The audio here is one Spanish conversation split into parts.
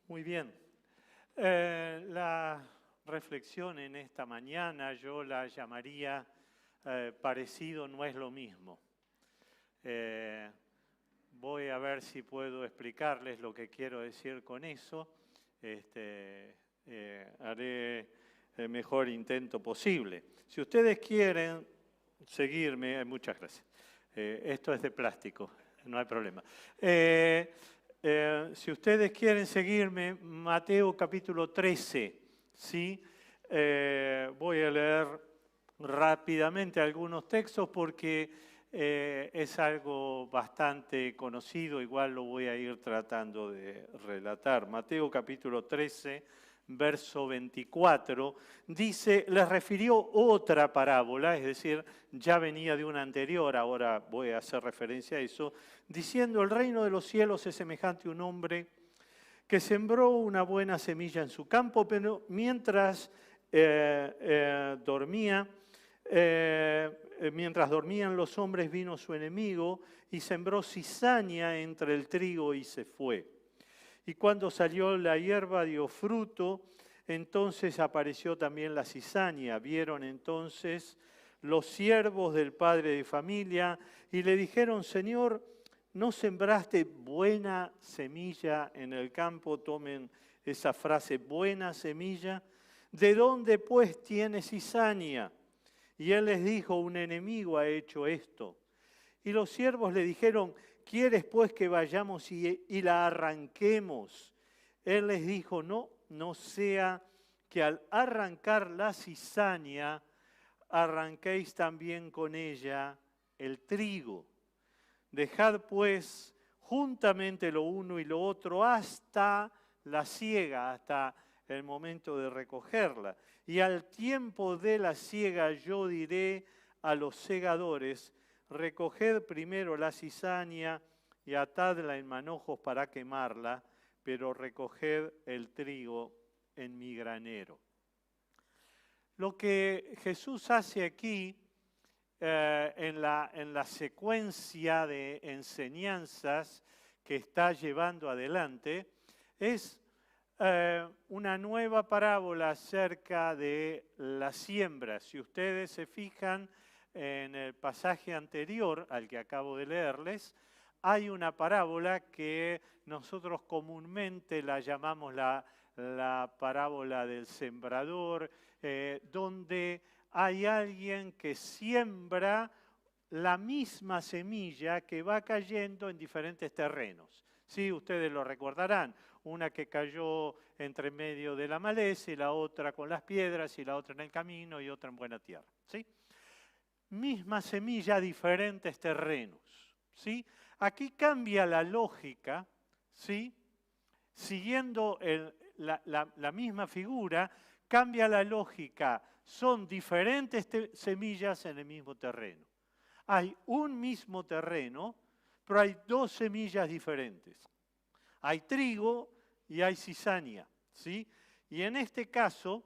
Muy bien. La reflexión en esta mañana yo la llamaría parecido no es lo mismo. Voy a ver si puedo explicarles lo que quiero decir con eso. Haré el mejor intento posible. Si ustedes quieren seguirme, muchas gracias. Esto es de plástico, no hay problema. Si ustedes quieren seguirme, Mateo capítulo 13, ¿sí? Voy a leer rápidamente algunos textos porque es algo bastante conocido, igual lo voy a ir tratando de relatar. Mateo capítulo 13, verso 24, dice, les refirió otra parábola, es decir, ya venía de una anterior, ahora voy a hacer referencia a eso, diciendo, el reino de los cielos es semejante a un hombre que sembró una buena semilla en su campo, pero mientras dormían los hombres, vino su enemigo y sembró cizaña entre el trigo y se fue. Y cuando salió la hierba dio fruto, entonces apareció también la cizaña. Vieron entonces los siervos del padre de familia y le dijeron, Señor, ¿no sembraste buena semilla en el campo? Tomen esa frase, buena semilla. ¿De dónde pues tiene cizaña? Y él les dijo, un enemigo ha hecho esto. Y los siervos le dijeron, ¿quieres pues que vayamos y la arranquemos? Él les dijo, no sea que al arrancar la cizaña, arranquéis también con ella el trigo. Dejad pues juntamente lo uno y lo otro hasta la siega, hasta el momento de recogerla. Y al tiempo de la siega yo diré a los segadores, recoged primero la cizaña y atadla en manojos para quemarla, pero recoged el trigo en mi granero. Lo que Jesús hace aquí en la secuencia de enseñanzas que está llevando adelante es una nueva parábola acerca de la siembra. Si ustedes se fijan en el pasaje anterior al que acabo de leerles, hay una parábola que nosotros comúnmente la llamamos la parábola del sembrador, donde hay alguien que siembra la misma semilla que va cayendo en diferentes terrenos. Sí, ustedes lo recordarán, una que cayó entre medio de la maleza y la otra con las piedras y la otra en el camino y otra en buena tierra. ¿Sí? Misma semilla, diferentes terrenos. ¿Sí? Aquí cambia la lógica, ¿sí? Siguiendo la misma figura, cambia la lógica. Son diferentes semillas en el mismo terreno. Hay un mismo terreno, pero hay dos semillas diferentes. Hay trigo y hay cizaña, ¿sí? Y en este caso,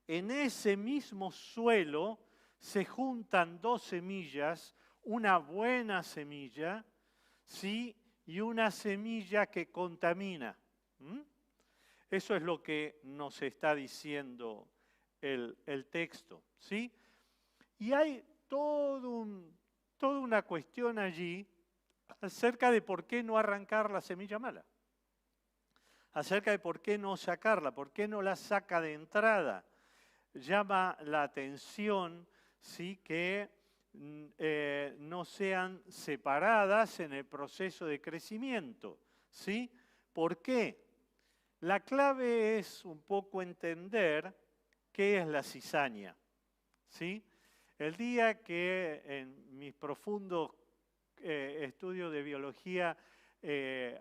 en ese mismo suelo se juntan dos semillas, una buena semilla, ¿sí? Y una semilla que contamina. Eso es lo que nos está diciendo el texto, ¿sí? Y hay toda una cuestión allí acerca de por qué no arrancar la semilla mala, acerca de por qué no sacarla, por qué no la saca de entrada. Llama la atención, ¿sí? Que no sean separadas en el proceso de crecimiento, ¿sí? ¿Por qué? La clave es un poco entender qué es la cizaña, ¿sí? El día que en mis profundos estudios de biología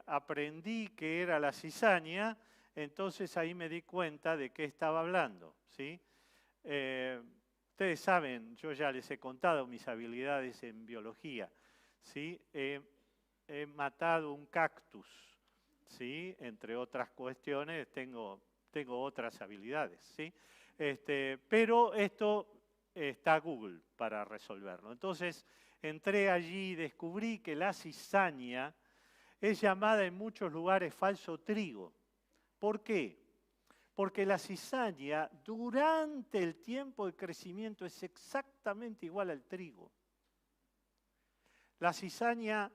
aprendí qué era la cizaña, entonces ahí me di cuenta de qué estaba hablando, ¿sí? Ustedes saben, yo ya les he contado mis habilidades en biología, ¿sí? He matado un cactus, ¿sí? Entre otras cuestiones, tengo otras habilidades, ¿sí? Pero esto está Google para resolverlo. Entonces, entré allí y descubrí que la cizaña es llamada en muchos lugares falso trigo. ¿Por qué? Porque la cizaña durante el tiempo de crecimiento es exactamente igual al trigo. La cizaña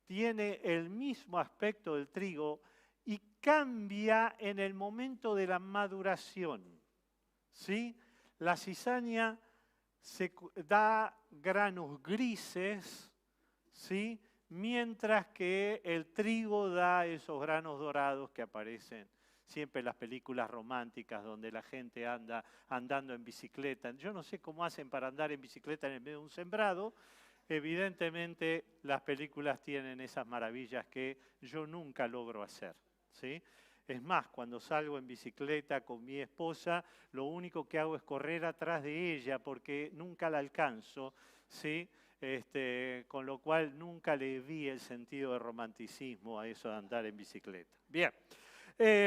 tiene el mismo aspecto del trigo y cambia en el momento de la maduración. ¿Sí? La cizaña da granos grises, ¿sí? Mientras que el trigo da esos granos dorados que aparecen siempre en las películas románticas donde la gente anda andando en bicicleta. Yo no sé cómo hacen para andar en bicicleta en el medio de un sembrado. Evidentemente las películas tienen esas maravillas que yo nunca logro hacer, ¿sí? Es más, cuando salgo en bicicleta con mi esposa, lo único que hago es correr atrás de ella porque nunca la alcanzo, ¿sí? Con lo cual nunca le vi el sentido de romanticismo a eso de andar en bicicleta. Bien,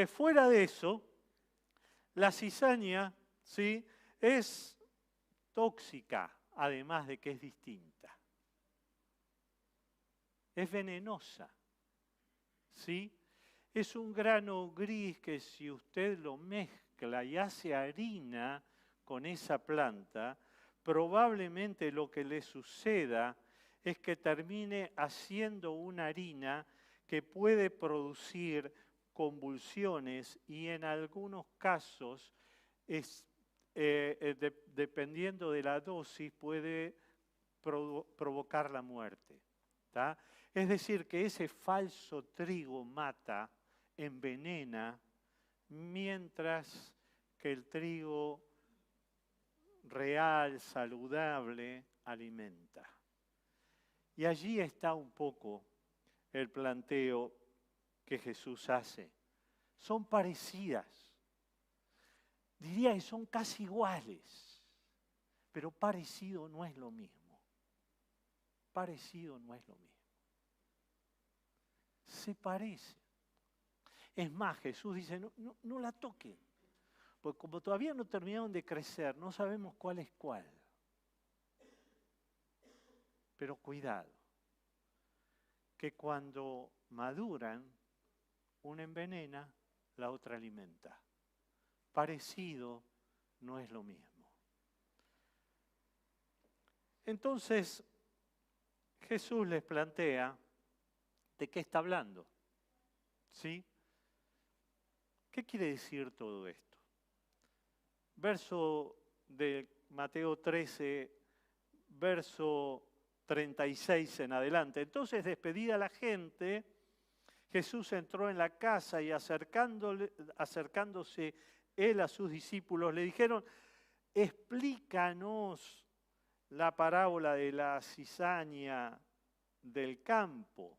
fuera de eso, la cizaña, ¿sí? Es tóxica, además de que es distinta. Es venenosa, ¿sí? Es un grano gris que si usted lo mezcla y hace harina con esa planta, probablemente lo que le suceda es que termine haciendo una harina que puede producir convulsiones y en algunos casos, dependiendo de la dosis, puede provocar la muerte. ¿Tá? Es decir, que ese falso trigo mata, envenena, mientras que el trigo real, saludable, alimenta. Y allí está un poco el planteo que Jesús hace. Son parecidas. Diría que son casi iguales, pero parecido no es lo mismo. Parecido no es lo mismo. Se parecen. Es más, Jesús dice, no la toquen, porque como todavía no terminaron de crecer, no sabemos cuál es cuál. Pero cuidado, que cuando maduran, una envenena, la otra alimenta. Parecido no es lo mismo. Entonces, Jesús les plantea de qué está hablando. ¿Sí? ¿Qué quiere decir todo esto? Verso de Mateo 13, verso 36 en adelante. Entonces, despedida la gente, Jesús entró en la casa y acercándose él a sus discípulos, le dijeron, explícanos la parábola de la cizaña del campo.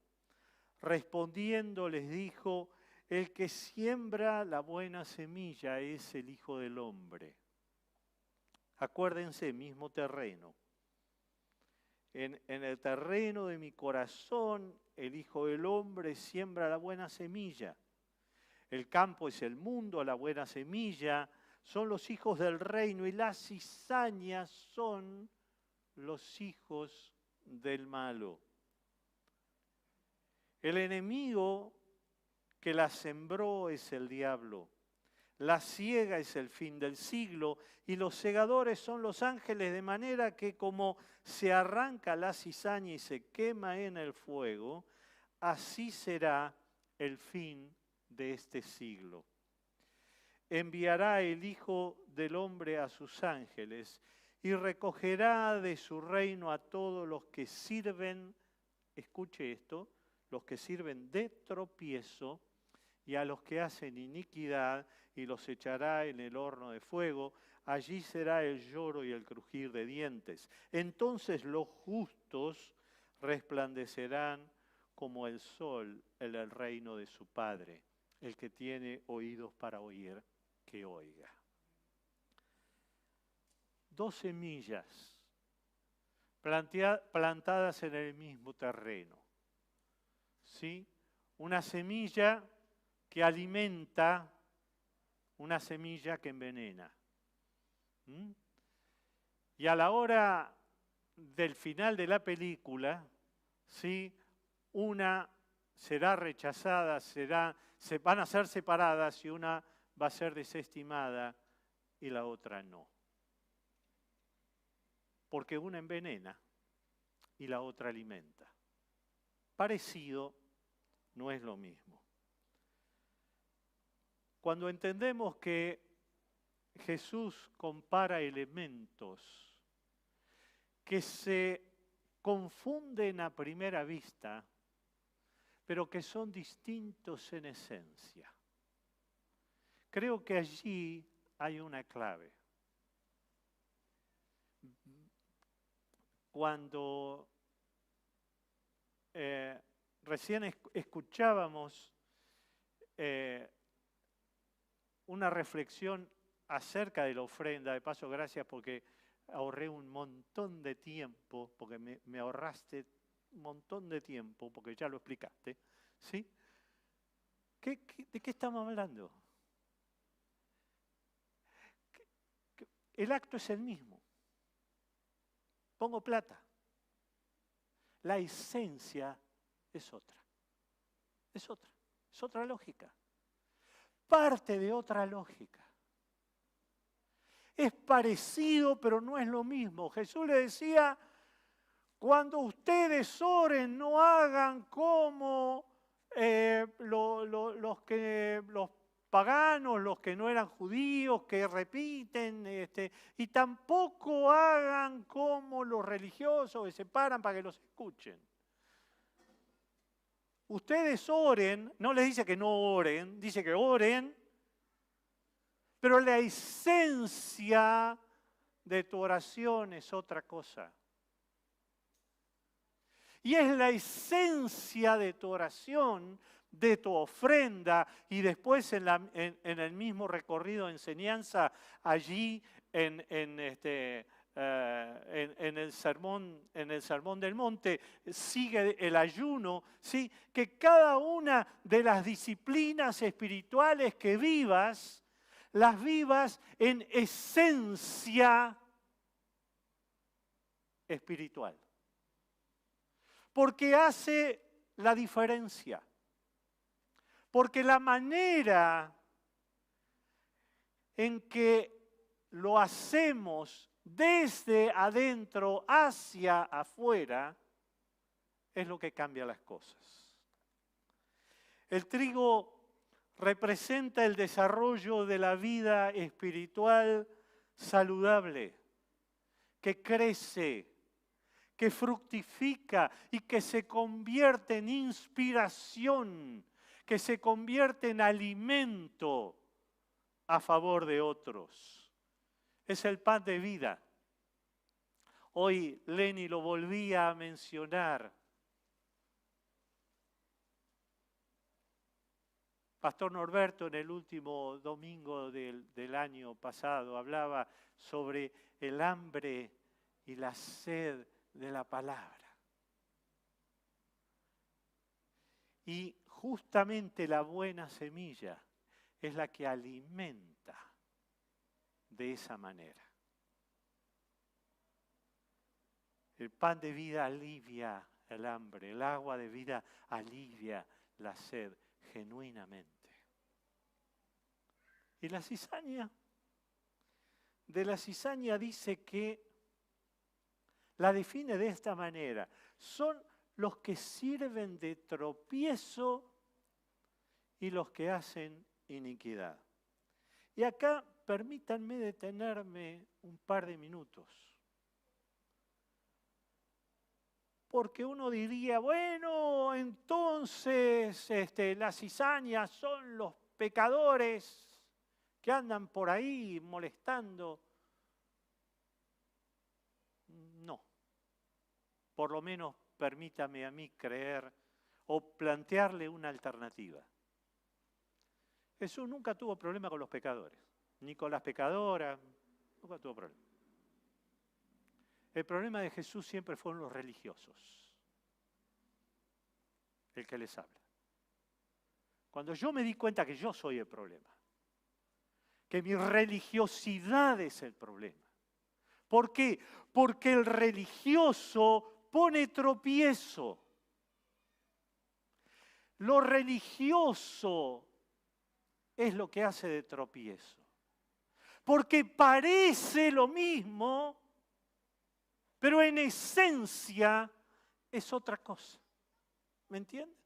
Respondiendo les dijo, el que siembra la buena semilla es el Hijo del Hombre. Acuérdense, mismo terreno. En el terreno de mi corazón, el Hijo del Hombre siembra la buena semilla. El campo es el mundo, la buena semilla son los hijos del reino y las cizañas son los hijos del malo. El enemigo que la sembró es el diablo. La siega es el fin del siglo y los segadores son los ángeles, de manera que como se arranca la cizaña y se quema en el fuego, así será el fin de este siglo. Enviará el Hijo del Hombre a sus ángeles y recogerá de su reino a todos los que sirven, escuche esto, los que sirven de tropiezo y a los que hacen iniquidad y los echará en el horno de fuego. Allí será el lloro y el crujir de dientes. Entonces los justos resplandecerán como el sol en el reino de su Padre. El que tiene oídos para oír, que oiga. Dos semillas plantadas en el mismo terreno. ¿Sí? Una semilla que alimenta, una semilla que envenena. Y a la hora del final de la película, ¿sí? Una será rechazada, se van a ser separadas y una va a ser desestimada y la otra no. Porque una envenena y la otra alimenta. Parecido no es lo mismo. Cuando entendemos que Jesús compara elementos que se confunden a primera vista, pero que son distintos en esencia, creo que allí hay una clave. Cuando recién escuchábamos una reflexión acerca de la ofrenda, de paso gracias porque ahorré un montón de tiempo, porque me ahorraste un montón de tiempo, porque ya lo explicaste, ¿sí? ¿De qué estamos hablando? El acto es el mismo. Pongo plata. La esencia es otra. Es otra lógica. Parte de otra lógica. Es parecido, pero no es lo mismo. Jesús le decía, cuando ustedes oren, no hagan como los paganos, los que no eran judíos, que repiten, y tampoco hagan como los religiosos que se paran para que los escuchen. Ustedes oren, no les dice que no oren, dice que oren, pero la esencia de tu oración es otra cosa. Y es la esencia de tu oración, de tu ofrenda, y después en el mismo recorrido de enseñanza, allí en el sermón del monte, sigue el ayuno, ¿sí? Que cada una de las disciplinas espirituales que vivas, las vivas en esencia espiritual. Porque hace la diferencia. Porque la manera en que lo hacemos desde adentro hacia afuera es lo que cambia las cosas. El trigo representa el desarrollo de la vida espiritual saludable, que crece, que fructifica y que se convierte en inspiración, que se convierte en alimento a favor de otros. Es el pan de vida. Hoy Lenny lo volvía a mencionar. Pastor Norberto en el último domingo del año pasado hablaba sobre el hambre y la sed de la palabra. Y justamente la buena semilla es la que alimenta de esa manera. El pan de vida alivia el hambre, el agua de vida alivia la sed genuinamente. Y la cizaña, de la cizaña dice que la define de esta manera: son los que sirven de tropiezo y los que hacen iniquidad. Y acá permítanme detenerme un par de minutos. Porque uno diría, bueno, entonces las cizañas son los pecadores que andan por ahí molestando. No. Por lo menos permítame a mí creer o plantearle una alternativa. Jesús nunca tuvo problema con los pecadores, ni con las pecadoras, nunca tuvo problema. El problema de Jesús siempre fueron los religiosos, el que les habla. Cuando yo me di cuenta que yo soy el problema, que mi religiosidad es el problema. ¿Por qué? Porque el religioso pone tropiezo. Lo religioso es lo que hace de tropiezo. Porque parece lo mismo, pero en esencia es otra cosa. ¿Me entienden?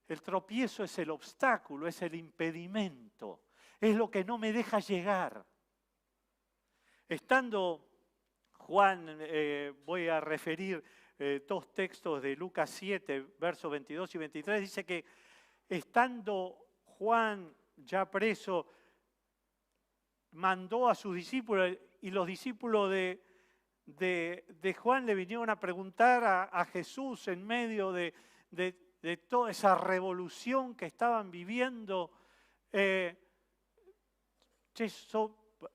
El tropiezo es el obstáculo, es el impedimento, es lo que no me deja llegar. Estando Juan, voy a referir dos textos de Lucas 7, versos 22 y 23, dice que estando Juan ya preso, mandó a sus discípulos y los discípulos de Juan le vinieron a preguntar a Jesús en medio de toda esa revolución que estaban viviendo.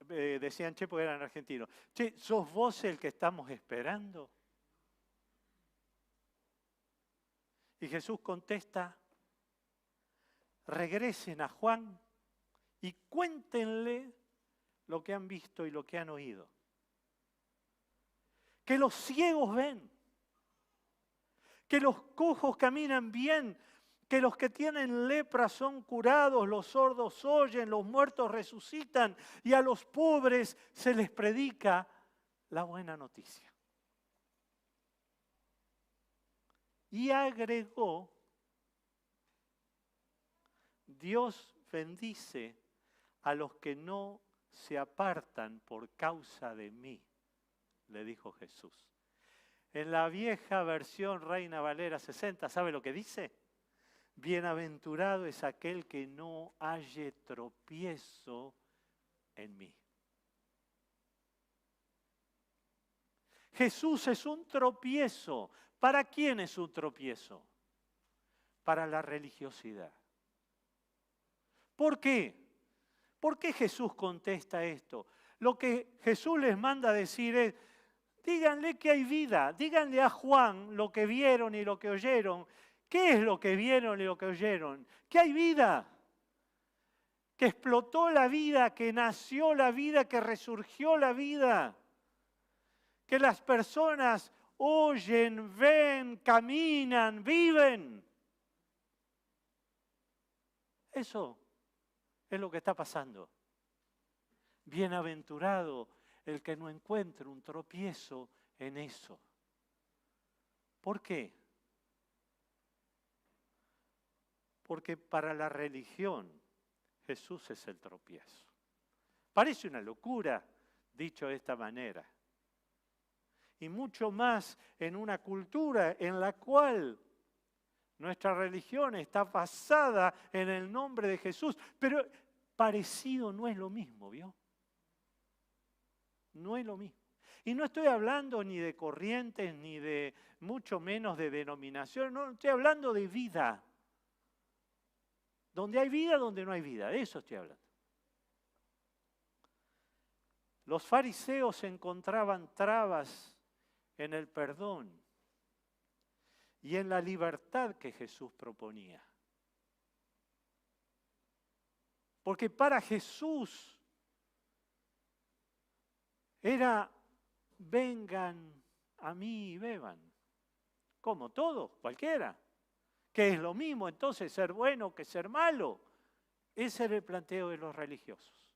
Decían che porque eran argentinos. Che, ¿sos vos el que estamos esperando? Y Jesús contesta, regresen a Juan y cuéntenle lo que han visto y lo que han oído. Que los ciegos ven, que los cojos caminan bien, que los que tienen lepra son curados, los sordos oyen, los muertos resucitan y a los pobres se les predica la buena noticia. Y agregó, Dios bendice a los que no se apartan por causa de mí, le dijo Jesús. En la vieja versión Reina Valera 60, ¿sabe lo que dice? Bienaventurado es aquel que no halle tropiezo en mí. Jesús es un tropiezo. ¿Para quién es un tropiezo? Para la religiosidad. ¿Por qué? ¿Por qué Jesús contesta esto? Lo que Jesús les manda a decir es, díganle que hay vida, díganle a Juan lo que vieron y lo que oyeron. ¿Qué es lo que vieron y lo que oyeron? Que hay vida, que explotó la vida, que nació la vida, que resurgió la vida, que las personas oyen, ven, caminan, viven. Eso es lo que está pasando. Bienaventurado el que no encuentre un tropiezo en eso. ¿Por qué? Porque para la religión Jesús es el tropiezo. Parece una locura dicho de esta manera. Y mucho más en una cultura en la cual nuestra religión está basada en el nombre de Jesús. Pero parecido no es lo mismo, ¿vio? No es lo mismo. Y no estoy hablando ni de corrientes, ni de mucho menos de denominación. No, estoy hablando de vida. Donde hay vida, donde no hay vida. De eso estoy hablando. Los fariseos encontraban trabas en el perdón y en la libertad que Jesús proponía. Porque para Jesús era, vengan a mí y beban. Como todos, cualquiera. Que es lo mismo entonces ser bueno que ser malo. Ese era el planteo de los religiosos.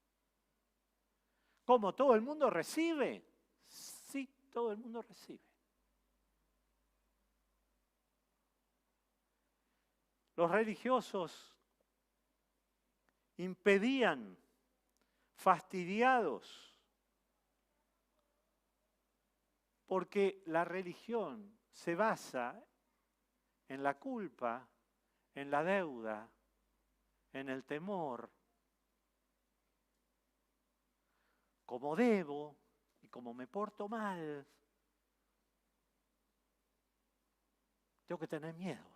¿Cómo todo el mundo recibe? Sí, todo el mundo recibe. Los religiosos impedían, fastidiados, porque la religión se basa en la culpa, en la deuda, en el temor. Como debo y como me porto mal, tengo que tener miedo.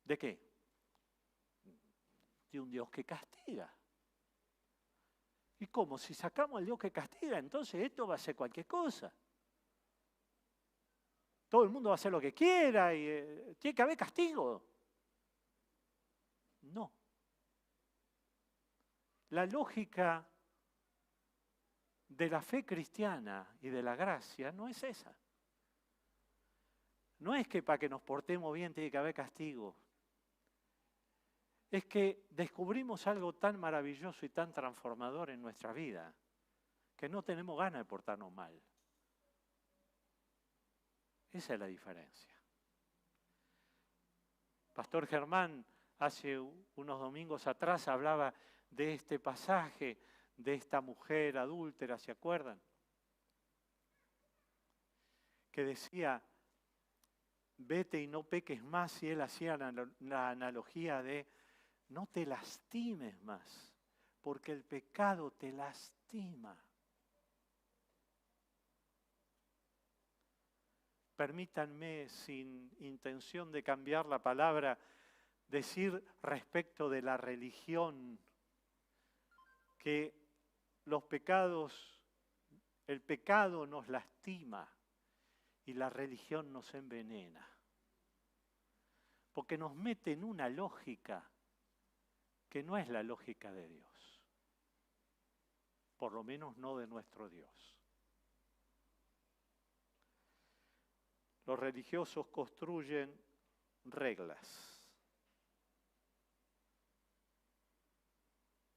¿De qué? De un Dios que castiga. ¿Y cómo? Si sacamos al Dios que castiga, entonces esto va a ser cualquier cosa. Todo el mundo va a hacer lo que quiera y tiene que haber castigo. No. La lógica de la fe cristiana y de la gracia no es esa. No es que para que nos portemos bien tiene que haber castigo. Es que descubrimos algo tan maravilloso y tan transformador en nuestra vida que no tenemos ganas de portarnos mal. Esa es la diferencia. Pastor Germán hace unos domingos atrás hablaba de este pasaje, de esta mujer adúltera, ¿se acuerdan? Que decía, vete y no peques más, y él hacía la analogía de no te lastimes más, porque el pecado te lastima. Permítanme, sin intención de cambiar la palabra, decir respecto de la religión que los pecados, el pecado nos lastima y la religión nos envenena, porque nos mete en una lógica que no es la lógica de Dios, por lo menos no de nuestro Dios. Los religiosos construyen reglas.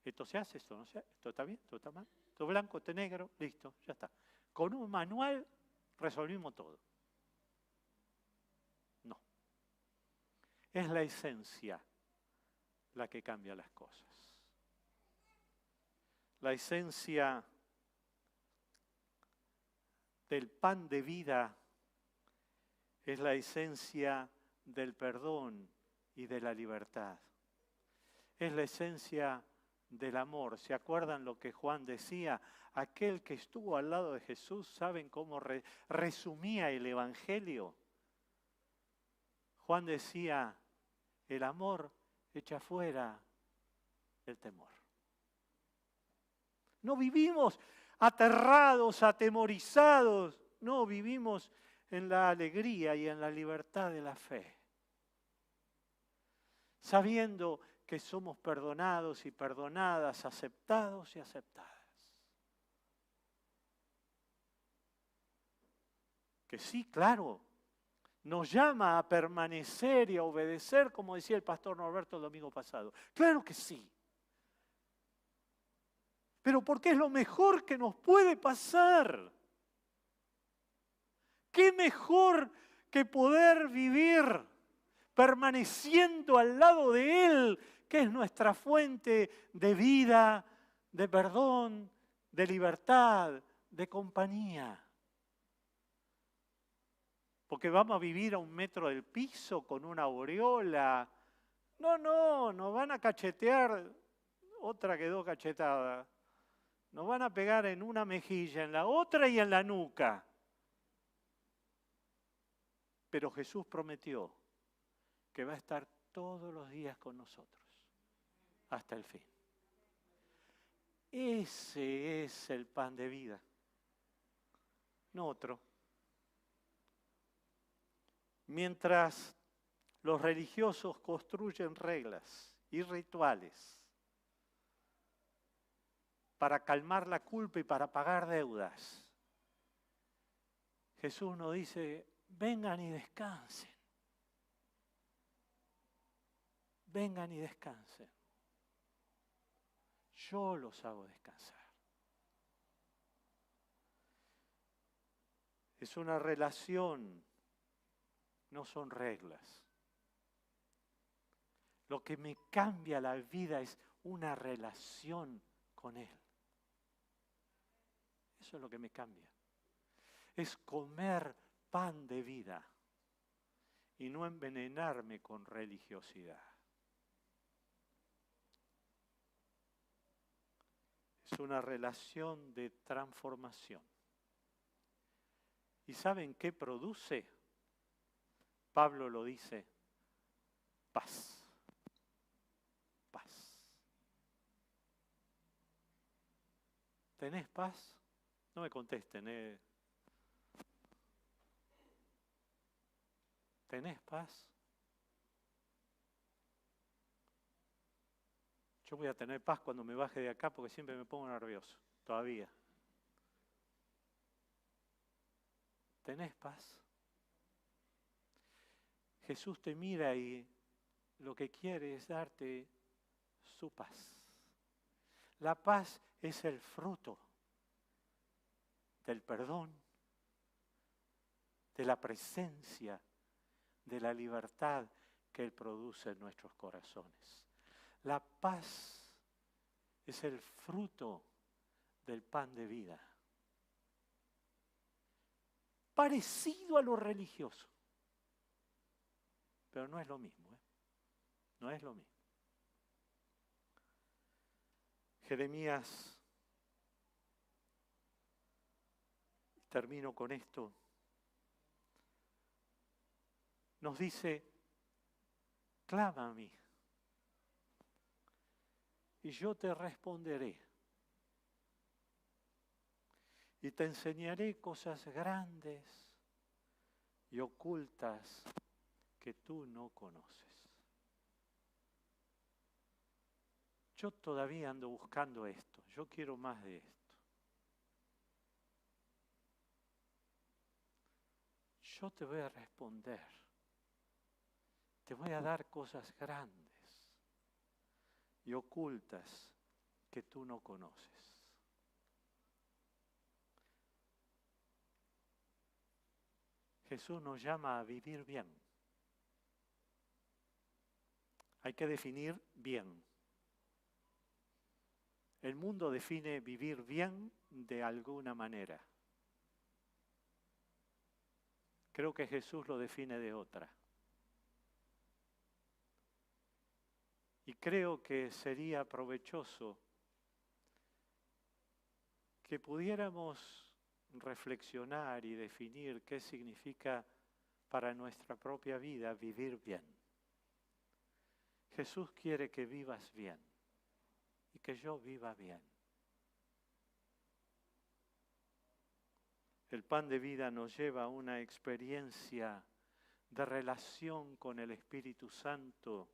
Esto se hace, esto no se hace, esto está bien, esto está mal, esto blanco, esto negro, listo, ya está. Con un manual resolvimos todo. No. Es la esencia la que cambia las cosas. La esencia del pan de vida es la esencia del perdón y de la libertad. Es la esencia del amor. ¿Se acuerdan lo que Juan decía? Aquel que estuvo al lado de Jesús, ¿saben cómo resumía el Evangelio? Juan decía, el amor echa fuera el temor. No vivimos aterrados, atemorizados, no, vivimos en la alegría y en la libertad de la fe, sabiendo que somos perdonados y perdonadas, aceptados y aceptadas. Que sí, claro, nos llama a permanecer y a obedecer, como decía el pastor Norberto el domingo pasado. Claro que sí. Pero porque es lo mejor que nos puede pasar. ¿Qué mejor que poder vivir permaneciendo al lado de Él, que es nuestra fuente de vida, de perdón, de libertad, de compañía? Porque vamos a vivir a 1 metro del piso con una aureola. No, nos van a cachetear, otra quedó cachetada. Nos van a pegar en una mejilla, en la otra y en la nuca. Pero Jesús prometió que va a estar todos los días con nosotros, hasta el fin. Ese es el pan de vida, no otro. Mientras los religiosos construyen reglas y rituales para calmar la culpa y para pagar deudas, Jesús nos dice, vengan y descansen. Vengan y descansen. Yo los hago descansar. Es una relación, no son reglas. Lo que me cambia la vida es una relación con Él. Eso es lo que me cambia. Es comer pan de vida y no envenenarme con religiosidad. Es una relación de transformación. ¿Y saben qué produce? Pablo lo dice, paz. Paz. ¿Tenés paz? No me contesten, ¿Tenés paz? Yo voy a tener paz cuando me baje de acá porque siempre me pongo nervioso, todavía. ¿Tenés paz? Jesús te mira y lo que quiere es darte su paz. La paz es el fruto del perdón, de la presencia, de la libertad que Él produce en nuestros corazones. La paz es el fruto del pan de vida. Parecido a lo religioso, pero no es lo mismo, ¿eh? No es lo mismo. Jeremías, termino con esto, nos dice, clama a mí y yo te responderé y te enseñaré cosas grandes y ocultas que tú no conoces. Yo todavía ando buscando esto, yo quiero más de esto. Yo te voy a responder, te voy a dar cosas grandes y ocultas que tú no conoces. Jesús nos llama a vivir bien. Hay que definir bien. El mundo define vivir bien de alguna manera. Creo que Jesús lo define de otra. Y creo que sería provechoso que pudiéramos reflexionar y definir qué significa para nuestra propia vida vivir bien. Jesús quiere que vivas bien y que yo viva bien. El pan de vida nos lleva a una experiencia de relación con el Espíritu Santo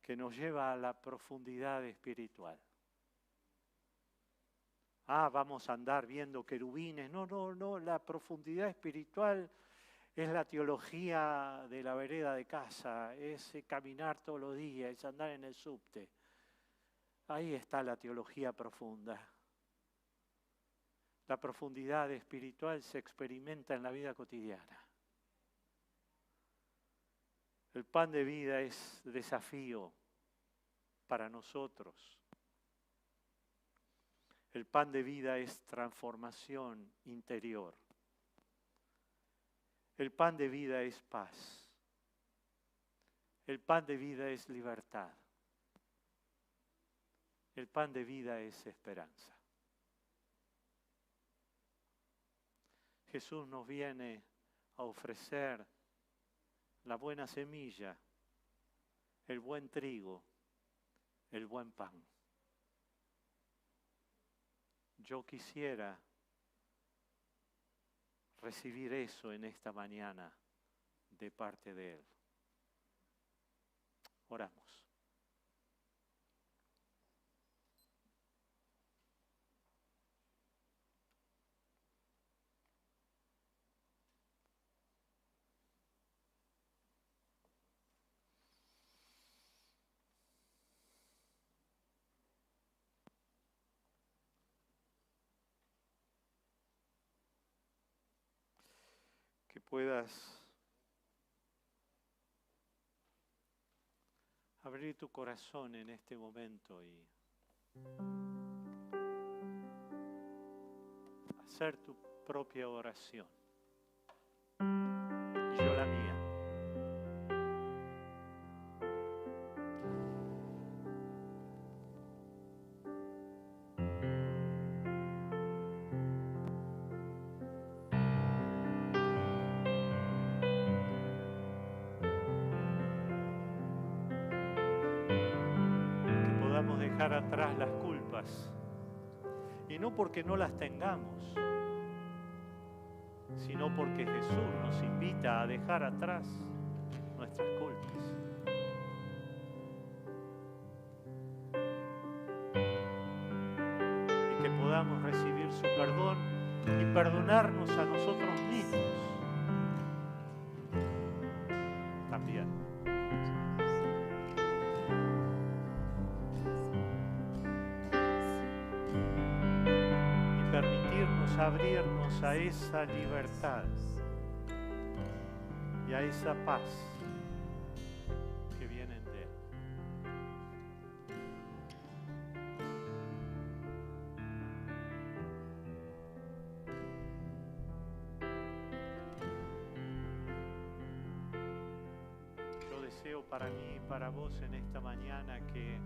que nos lleva a la profundidad espiritual. Vamos a andar viendo querubines. No, la profundidad espiritual es la teología de la vereda de casa, es caminar todos los días, es andar en el subte. Ahí está la teología profunda. La profundidad espiritual se experimenta en la vida cotidiana. El pan de vida es desafío para nosotros. El pan de vida es transformación interior. El pan de vida es paz. El pan de vida es libertad. El pan de vida es esperanza. Jesús nos viene a ofrecer la buena semilla, el buen trigo, el buen pan. Yo quisiera recibir eso en esta mañana de parte de Él. Oramos. Que puedas abrir tu corazón en este momento y hacer tu propia oración. Y yo la mía. Dejar atrás las culpas, y no porque no las tengamos, sino porque Jesús nos invita a dejar atrás nuestras culpas. Y que podamos recibir su perdón y perdonarnos a nosotros mismos abrirnos a esa libertad y a esa paz que vienen de Él. Yo deseo para mí y para vos en esta mañana que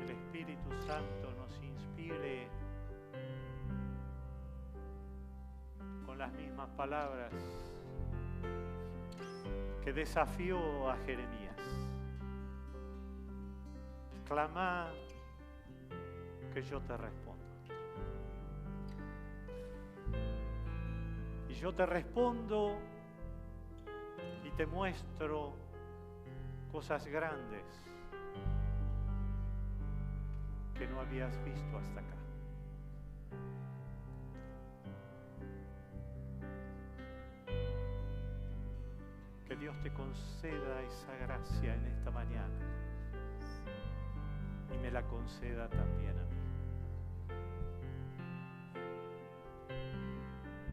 el Espíritu Santo nos inspire con las mismas palabras que desafió a Jeremías. Clama que yo te respondo. Y yo te respondo y te muestro cosas grandes que no habías visto hasta acá. Que Dios te conceda esa gracia en esta mañana y me la conceda también a mí.